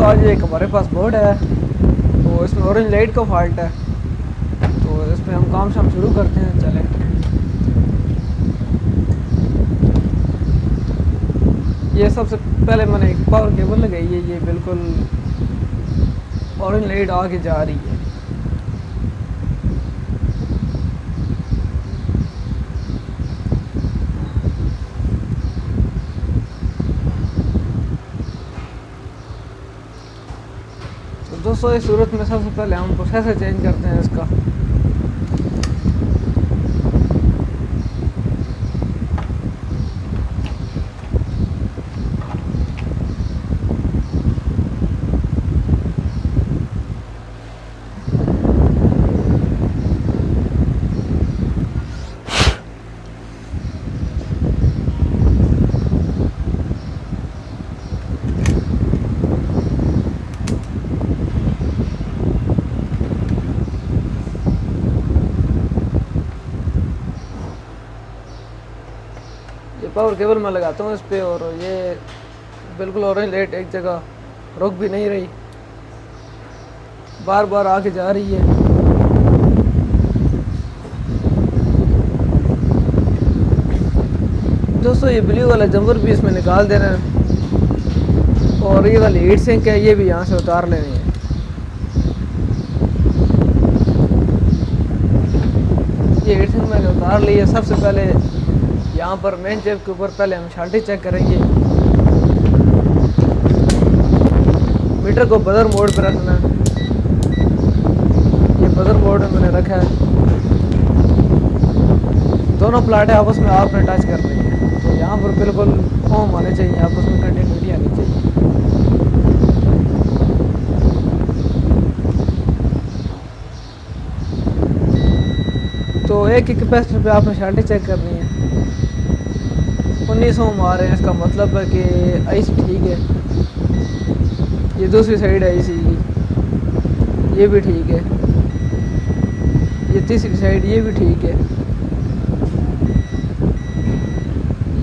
आज एक हमारे पास बोर्ड है, तो इसमें ऑरेंज लाइट का फॉल्ट है। तो इसमें हम काम शाम शुरू करते हैं। चलें, ये सबसे पहले मैंने एक पावर केबल लगाई है। ये बिल्कुल ऑरेंज लाइट आगे जा रही है। तो दोस्तों इस सूरत में सबसे पहले हम प्रोसेसर चेंज करते हैं इसका। ये पावर केबल मैं लगाता हूँ इस पर, और ये बिल्कुल ऑरेंज लाइट एक जगह रुक भी नहीं रही, बार बार आके जा रही है। दोस्तों ये ब्लू वाला जंपर भी इसमें निकाल देना है, और ये वाली हीट सिंक है ये भी यहाँ से उतार लेनी है। ये हीट सिंक मैंने उतार ली है। सबसे पहले यहाँ पर मेन जेब के ऊपर पहले हम शाल्टी चेक करेंगे। मीटर को बजर मोड पर रखना है। ये बजर मोड में मैंने रखा है। दोनों प्लाटें आपस में आपने टच कर रही है, तो यहाँ पर बिल्कुल फॉर्म आने चाहिए, आपस में कंटिन्यूटी आनी चाहिए। तो एक ही कैपेसिटर पे आपने शाल्टी चेक करनी है। 1900 ओम आ रहे हैं, इसका मतलब है कि आईसी ठीक है। ये दूसरी साइड है आईसी की, ये भी ठीक है। ये तीसरी साइड ये भी ठीक है,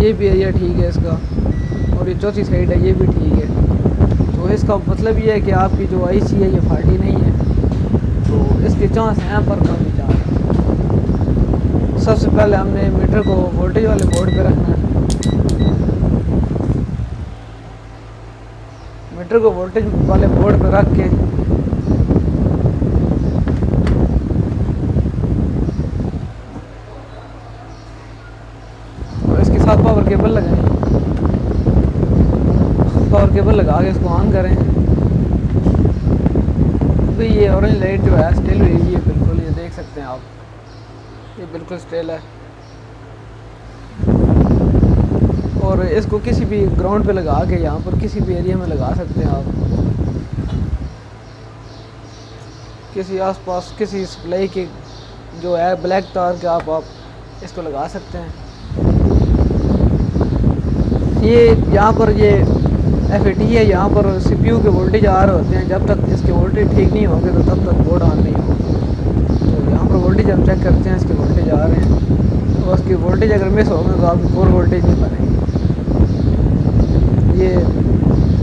ये भी एरिया ठीक है इसका, और ये चौथी साइड है ये भी ठीक है। तो इसका मतलब ये है कि आपकी जो आईसी है ये फाल्टी नहीं है, तो इसके चांस हैं पर कम ही चांस। सबसे पहले हमने मीटर को वोल्टेज वाले बोर्ड पे रखना है। मीटर को वोल्टेज वाले बोर्ड पे रख के और इसके साथ पावर केबल लगाएं। पावर केबल लगा के इसको ऑन करें। अभी ये ऑरेंज लाइट जो है स्टिल हुई है बिल्कुल, ये देख सकते हैं आप, ये बिल्कुल स्टिल है। और इसको किसी भी ग्राउंड पे लगा के यहाँ पर किसी भी एरिया में लगा सकते हैं आप, किसी आसपास किसी सप्लाई के जो है ब्लैक तार के आप इसको लगा सकते हैं। ये यहाँ पर ये FAT है, यहाँ पर CPU के वोल्टेज आ रहे होते हैं। जब तक इसके वोल्टेज ठीक नहीं होंगे तो तब तक बोर्ड ऑन नहीं होगा। तो यहाँ पर वोल्टेज हम चेक करते हैं, इसके वोल्टेज आ रहे हैं, और उसकी वोल्टेज अगर मिस होंगे तो आपकी कोर वोल्टेज नहीं बनेगी। ये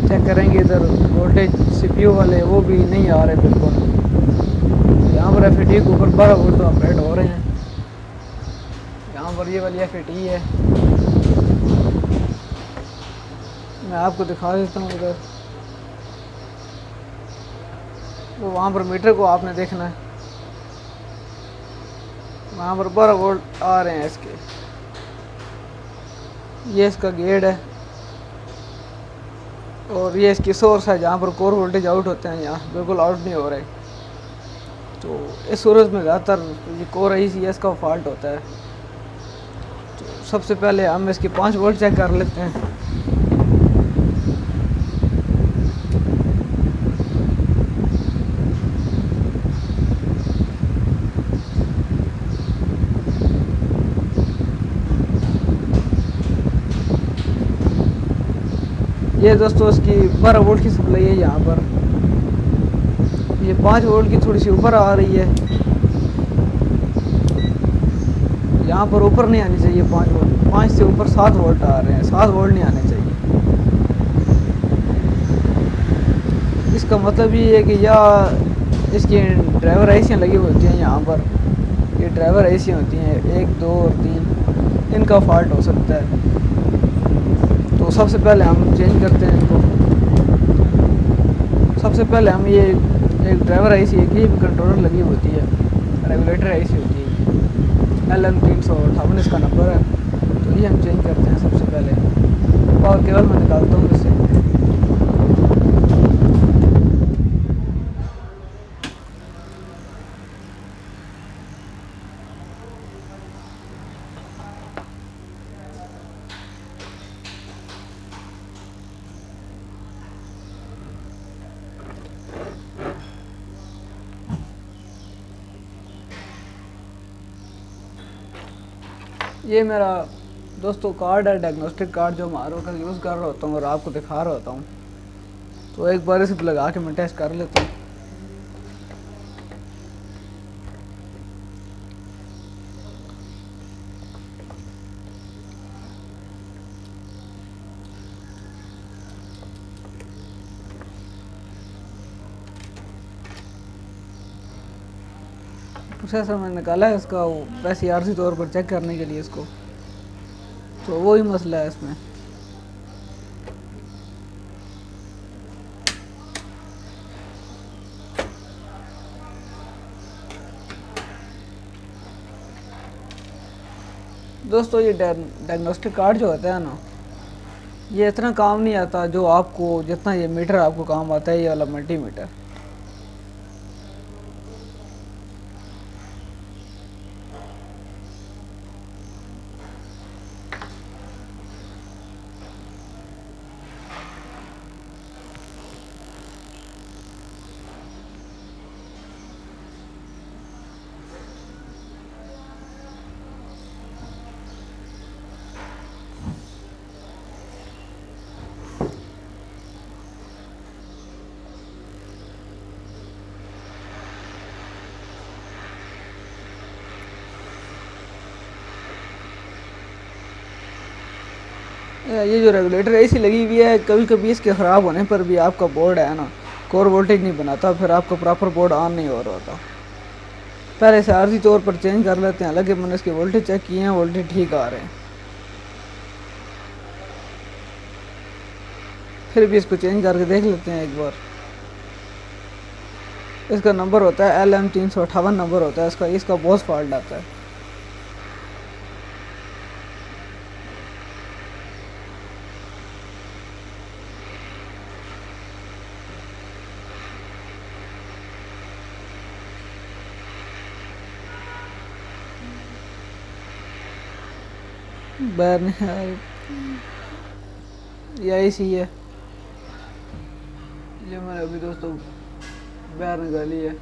चेक करेंगे इधर वोल्टेज CPU वाले वो भी नहीं आ रहे बिल्कुल। यहाँ पर FAT के ऊपर 12 वोल्ट तो ऑपरेट हो रहे हैं। यहाँ पर ये वाली FAT है, मैं आपको दिखा देता हूँ इधर। तो वहाँ पर मीटर को आपने देखना है, वहाँ पर 12 वोल्ट आ रहे हैं इसके। ये इसका गेट है, और ये इसकी सोर्स है जहाँ पर कोर वोल्टेज आउट होते हैं, यहाँ बिल्कुल आउट नहीं हो रहे। तो इस सूरज में ज़्यादातर ये कोर ICS का फॉल्ट होता है। तो सबसे पहले हम इसके 5 वोल्ट चेक कर लेते हैं। ये दोस्तों इसकी 12 वोल्ट की सप्लाई है। यहाँ पर ये 5 वोल्ट की थोड़ी सी ऊपर आ रही है, यहाँ पर ऊपर नहीं आनी चाहिए 5 वोल्ट। 5 से ऊपर 7 वोल्ट आ रहे हैं, 7 वोल्ट नहीं आने चाहिए। इसका मतलब ये है कि या इसकी ड्राइवर एसियाँ लगी होती हैं यहाँ पर, ये ड्राइवर एसी होती हैं 1, 2 और 3, इनका फॉल्ट हो सकता है। तो सबसे पहले हम चेंज करते हैं इनको। सबसे पहले हम ये एक ड्राइवर एसी, एक ही कंट्रोलर लगी होती है, रेगुलेटर एसी होती है, LM358 इसका नंबर है। तो ये हम चेंज करते हैं सबसे पहले। पावर केबल मैं निकालता हूँ इससे। ये मेरा दोस्तों कार्ड है, डायग्नोस्टिक कार्ड, जो मैं RO का यूज़ कर रहा होता हूँ और आपको दिखा रहा होता हूँ। तो एक बार इसे लगा के मैं टेस्ट कर लेता हूँ। प्रोसेसर मैंने निकाला है इसका, वैसे आरसी तौर पर चेक करने के लिए इसको। तो वही मसला है इसमें। दोस्तों ये डायग्नोस्टिक कार्ड जो होता है ना, ये इतना काम नहीं आता जो आपको, जितना ये मीटर आपको काम आता है, ये वाला मल्टीमीटर। ये जो रेगुलेटर एसी लगी हुई है, कभी कभी इसके ख़राब होने पर भी आपका बोर्ड है ना, कोर वोल्टेज नहीं बनाता, फिर आपका प्रॉपर बोर्ड ऑन नहीं हो रहा होता। पहले से आर्जी तौर पर चेंज कर लेते हैं। हालांकि मैंने इसके वोल्टेज चेक किए हैं, वोल्टेज ठीक आ रहे हैं। फिर भी इसको चेंज करके देख लेते हैं एक बार। इसका नंबर होता है LM358 नंबर होता है इसका। इसका बहुत फॉल्ट आता है। बैर यही सी है। ये मैंने अभी दोस्तों बैर निकाली है।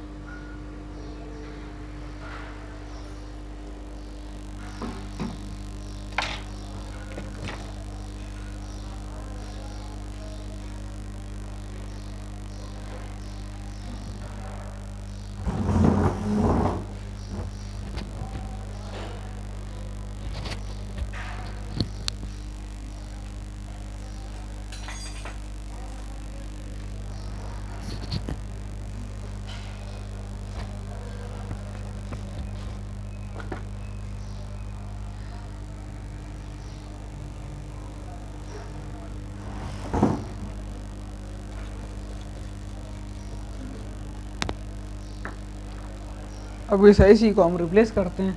अब इस IC को हम रिप्लेस करते हैं।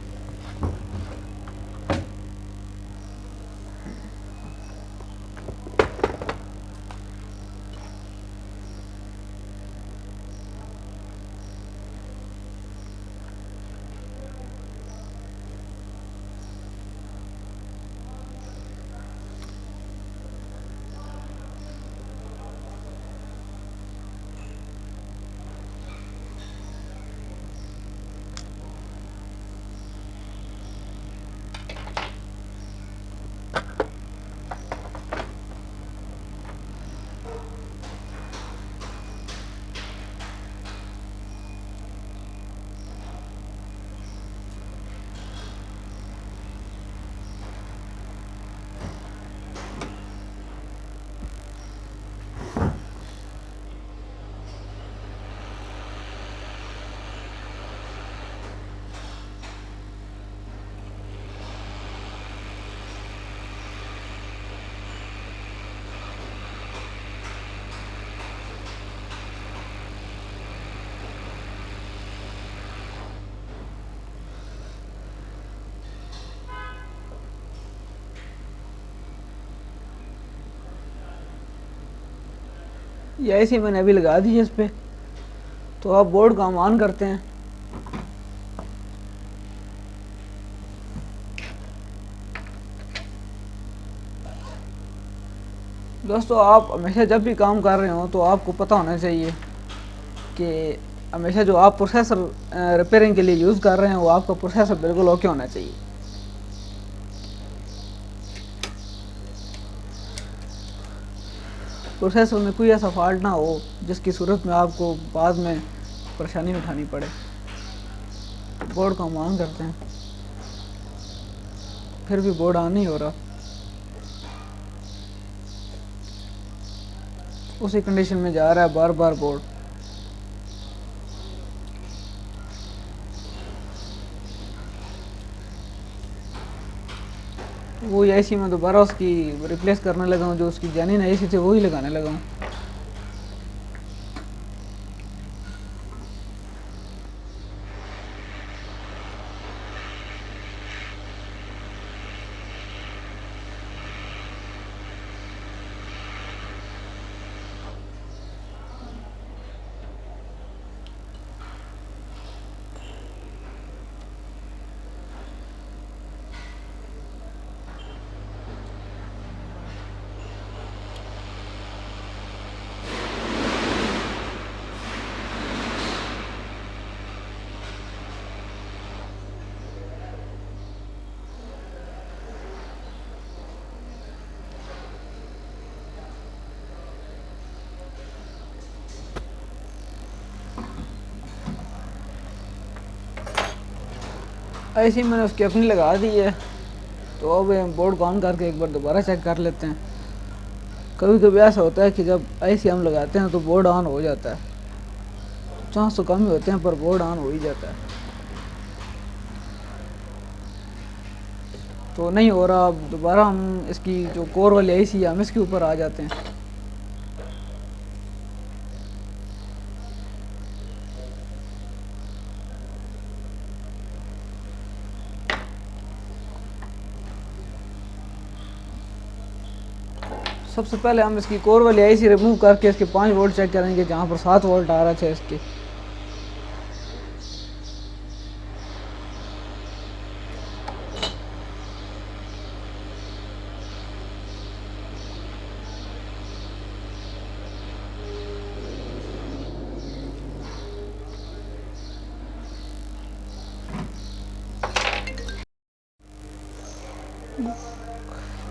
ये ऐसे मैंने अभी लगा दी है इस पर। तो आप बोर्ड को हम ऑन करते हैं। दोस्तों आप हमेशा जब भी काम कर रहे हो तो आपको पता होना चाहिए कि हमेशा जो आप प्रोसेसर रिपेयरिंग के लिए यूज़ कर रहे हैं वो आपका प्रोसेसर बिल्कुल ओके होना चाहिए। प्रोसेसर में कोई ऐसा फॉल्ट ना हो जिसकी सूरत में आपको बाद में परेशानी उठानी पड़े। बोर्ड को हम ऑन करते हैं, फिर भी बोर्ड ऑन नहीं हो रहा। उसी कंडीशन में जा रहा है बार बार बोर्ड। वो एसी में दोबारा उसकी रिप्लेस करने लगा हूँ, जो उसकी जेन्युइन एसी थे वही लगाने लगा हूँ। ऐसी मैंने उसकी अपनी लगा दी है। तो अब हम बोर्ड को ऑन करके एक बार दोबारा चेक कर लेते हैं। कभी कभी ऐसा होता है कि जब ऐसी हम लगाते हैं तो बोर्ड ऑन हो जाता है। चांस तो कम ही होते हैं पर बोर्ड ऑन हो ही जाता है। तो नहीं हो रहा। अब दोबारा हम इसकी जो कोर वाली ऐसी है हम इसके ऊपर आ जाते हैं। सबसे पहले हम इसकी कोर वाली आईसी रिमूव करके इसके 5 वोल्ट चेक करेंगे, जहाँ पर 7 वोल्ट आ रहे थे इसके।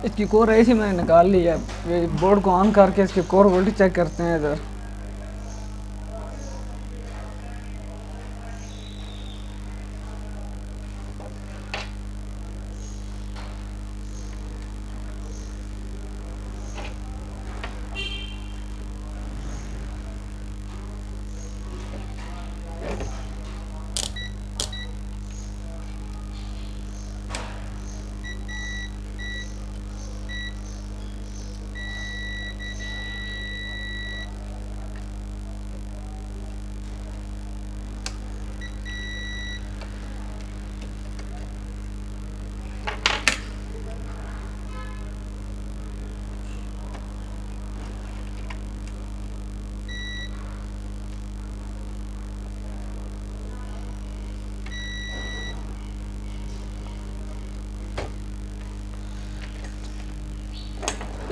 इसकी कोर ऐसी मैंने निकाल ली है। बोर्ड को ऑन करके इसके कोर वोल्टेज चेक करते हैं इधर।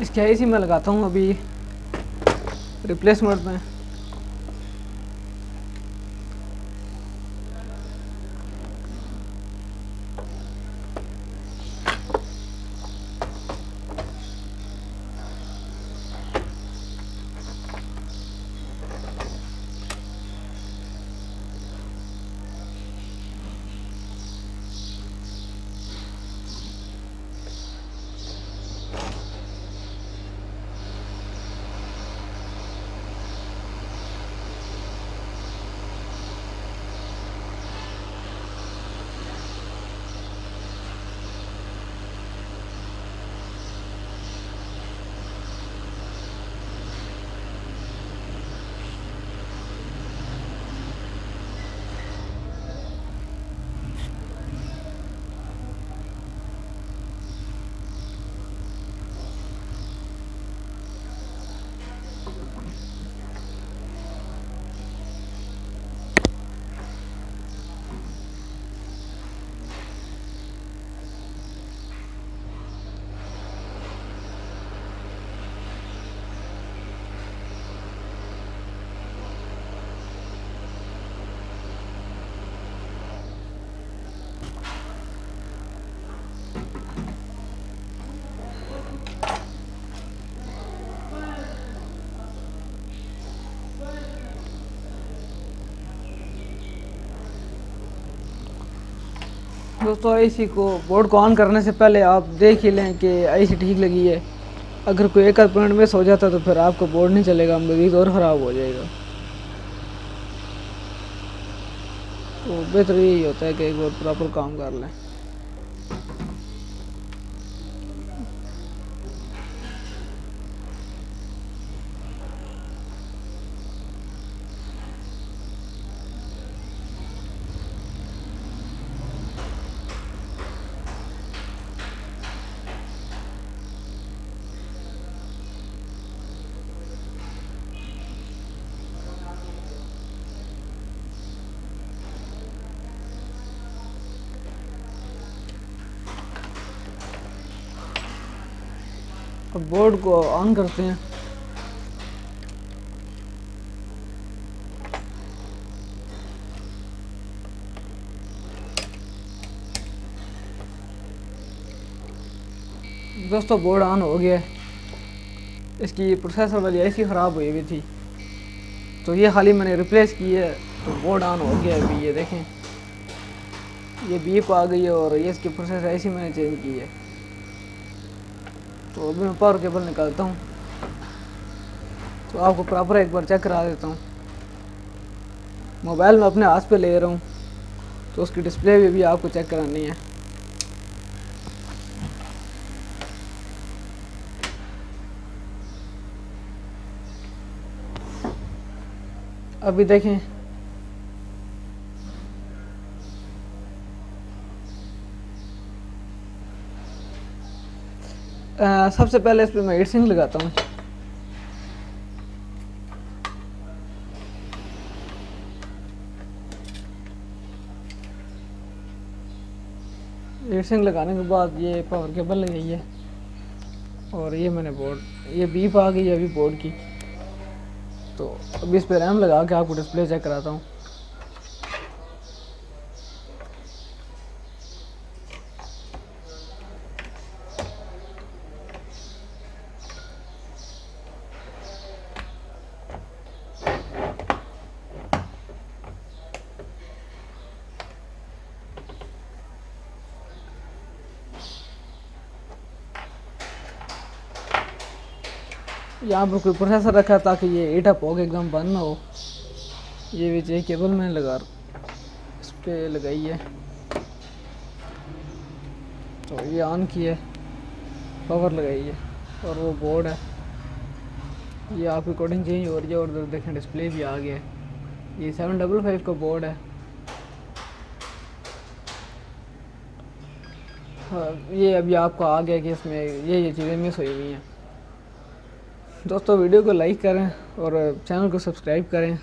इसके ऐसी मैं लगाता हूँ अभी रिप्लेसमेंट में। दोस्तों आईसी को बोर्ड को ऑन करने से पहले आप देख ही लें कि आईसी ठीक लगी है। अगर कोई एक आध पॉइंट मिस हो जाता तो फिर आपका बोर्ड नहीं चलेगा, मज़ीद और ख़राब हो जाएगा। तो बेहतर यही होता है कि एक बार प्रॉपर काम कर लें। अब बोर्ड को ऑन करते हैं। दोस्तों बोर्ड ऑन हो गया। इसकी प्रोसेसर वाली आईसी ख़राब हुई हुई थी, तो ये खाली मैंने रिप्लेस की है, तो बोर्ड ऑन हो गया। अभी ये देखें, ये बीप आ गई है और ये इसकी प्रोसेसर आईसी मैंने चेंज की है। तो अभी मैं पावर केबल निकालता हूँ, तो आपको प्रॉपर एक बार चेक करा देता हूँ। मोबाइल में अपने हाथ पे ले रहा हूँ, तो उसकी डिस्प्ले भी आपको चेक करानी है। अभी देखें, सबसे पहले इस पर मैं हीट सिंक लगाता हूँ। हीट सिंक लगाने के बाद ये पावर केबल लगाई है और ये मैंने बोर्ड, ये बीप आ गई है अभी बोर्ड की। तो अभी इस पर रैम लगा के आपको डिस्प्ले चेक कराता हूँ। यहाँ पर कोई प्रोसेसर रखा है ताकि ये हीट अप हो के एकदम बंद ना हो। ये भी चाहिए केबल मैंने लगा इस पर लगाई है, तो ये ऑन की है, पावर लगाई है और वो बोर्ड है। ये आपकी कोडिंग चेंज हो रही है और उधर देखें डिस्प्ले भी आ गया है। ये 755 का बोर्ड है। हाँ, ये अभी आपको आ गया कि इसमें ये चीज़ें मिस हुई हुई हैं। दोस्तों वीडियो को लाइक करें और चैनल को सब्सक्राइब करें।